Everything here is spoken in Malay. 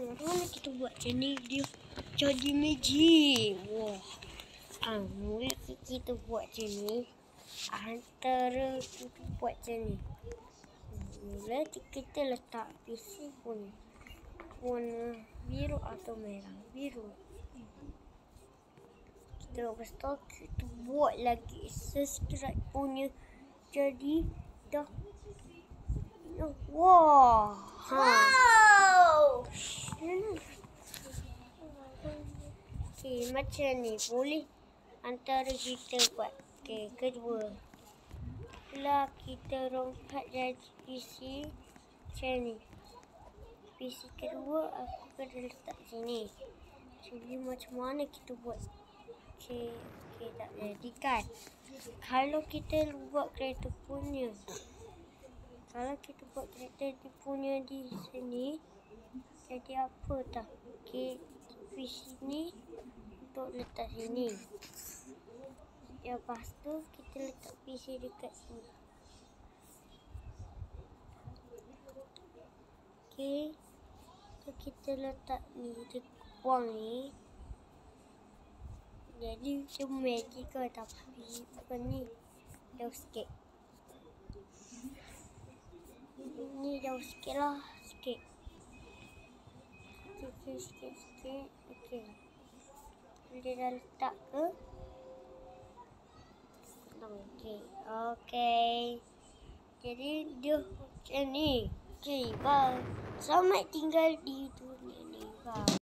Mana kita buat macam ni dia jadi magic. Wah. Mula kita buat macam ni. Antara kita buat macam ni. Mula kita letak PC pun warna biru atau merah. Biru. Kita lepas tu kita buat lagi subscribe punya. Jadi dah. Wow. Wow. Okay, macam ni boleh antara kita buat. Okay, kedua. Setelah kita rompat jadi PC macam ni. PC kedua aku kena letak sini. Jadi macam mana kita buat? Okay, tak jadi kan? Kalau kita buat kereta punya. Kalau kita buat kereta punya di sini, jadi apa tak? Okay, PC ni untuk letak sini. Lepas tu kita letak PC dekat sini. Okay, so kita letak ni, kita buang ni. Jadi cuma magic ke tapi bukan ni. Jauh sikit. Ni jauh sikit lah. Sikit. Sikit. Okay. Dia dah letak ke? Okay. Jadi dia macam ni. Okay, bye. Selamat tinggal di dunia ni. Bye.